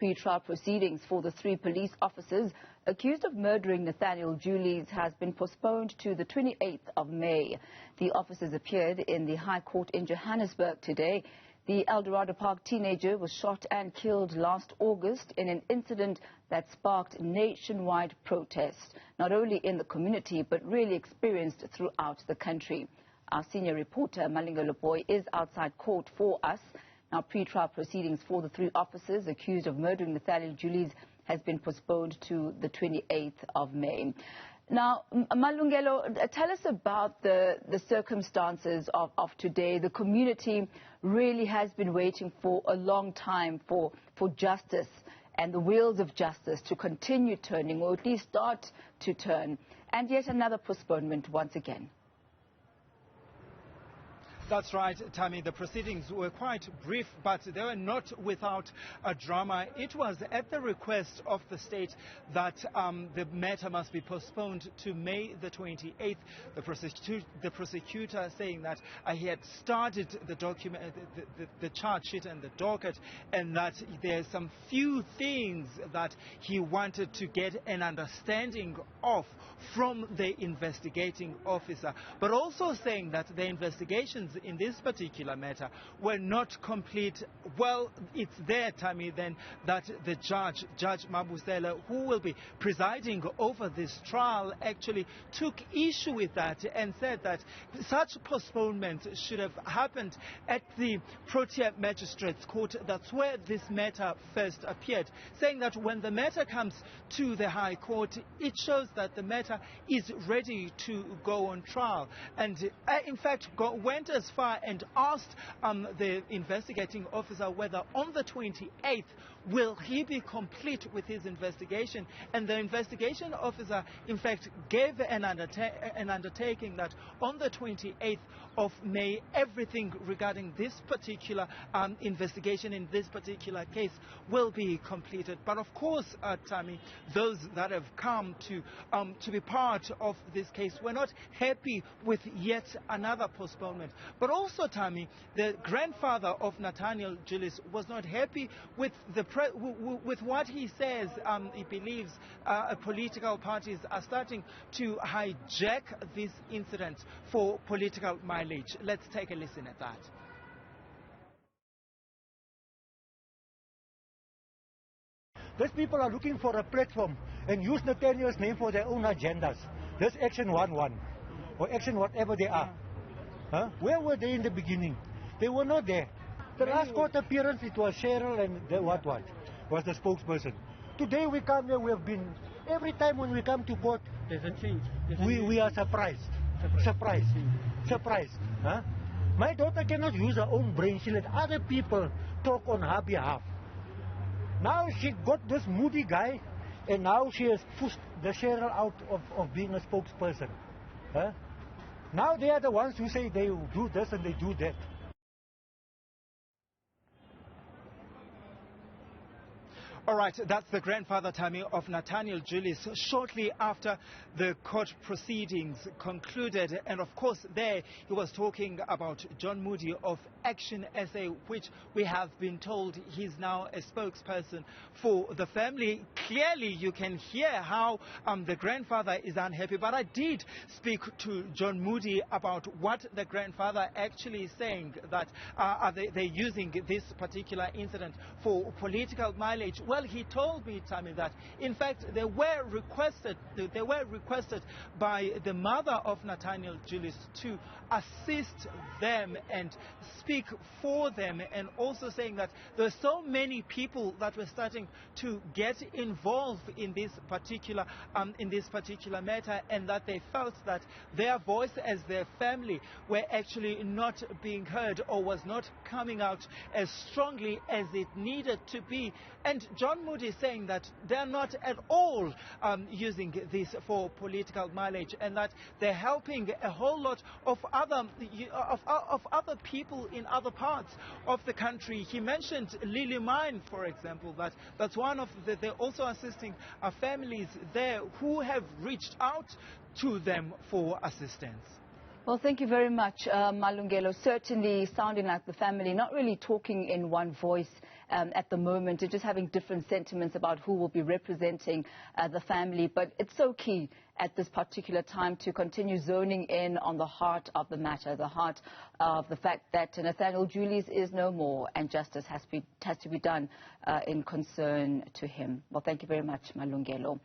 Pre-trial proceedings for the 3 police officers accused of murdering Nathaniel Julies has been postponed to the 28th of May. The officers appeared in the High Court in Johannesburg today. The Eldorado Park teenager was shot and killed last August in an incident that sparked nationwide protests, not only in the community but really experienced throughout the country. Our senior reporter, Malungelo Booi, is outside court for us. Now, pre-trial proceedings for the 3 officers accused of murdering Nathaniel Julies has been postponed to the 28th of May. Now, Malungelo, tell us about the circumstances of today. The community really has been waiting for a long time for justice and the wheels of justice to continue turning, or at least start to turn. And yet another postponement once again. That's right, Tammy. The proceedings were quite brief, but they were not without a drama. It was at the request of the state that the matter must be postponed to May the 28th. The prosecutor saying that he had started the charge sheet and the docket, and that there's some few things that he wanted to get an understanding of from the investigating officer, but also saying that the investigations in this particular matter were not complete. Well, it's there, Tammy, then, that the Judge Mabusela, who will be presiding over this trial, actually took issue with that and said that such postponement should have happened at the Protea Magistrates Court. That's where this matter first appeared, saying that when the matter comes to the High Court, it shows that the matter is ready to go on trial. And in fact, went as far and asked the investigating officer whether on the 28th will he be complete with his investigation. And the investigation officer, in fact, gave an undertaking that on the 28th of May, everything regarding this particular investigation in this particular case will be completed. But of course, Tammy, those that have come to be part of this case were not happy with yet another postponement. But also, Tammy, the grandfather of Nathaniel Julies was not happy with with what he says. He believes political parties are starting to hijack this incident for political mileage. Let's take a listen at that. These people are looking for a platform and use Nathaniel's name for their own agendas. This Action 1-1 or Action whatever they are. Huh? Where were they in the beginning? They were not there. The last court appearance, it was Cheryl and what was the spokesperson. Today we come here, we have been, every time when we come to court, there's a change. We are surprised. Surprised. Huh? My daughter cannot use her own brain. She let other people talk on her behalf. Now she got this moody guy, and now she has pushed the Cheryl out of being a spokesperson. Huh? Now they are the ones who say they will do this and they do that. All right, that's the grandfather, Tammy, of Nathaniel Julies shortly after the court proceedings concluded. And of course, there he was talking about John Moody of Action SA, which we have been told he's now a spokesperson for the family. Clearly, you can hear how the grandfather is unhappy. But I did speak to John Moody about what the grandfather actually is saying, that they're using this particular incident for political mileage. Well, he told me, Tammy, that in fact they were requested by the mother of Nathaniel Julies to assist them and speak for them, and also saying that there are so many people that were starting to get involved in this particular matter, and that they felt that their voice as their family were actually not being heard, or was not coming out as strongly as it needed to be. And John Moody is saying that they're not at all using this for political mileage, and that they're helping a whole lot of other people in other parts of the country. He mentioned Lily Mine, for example, that's one of they're also assisting families there who have reached out to them for assistance. Well, thank you very much, Malungelo. Certainly sounding like the family, not really talking in one voice at the moment are just having different sentiments about who will be representing the family. But it's so key at this particular time to continue zoning in on the heart of the matter, the heart of the fact that Nathaniel Julies is no more and justice has to be done in concern to him. Well, thank you very much, Malungelo.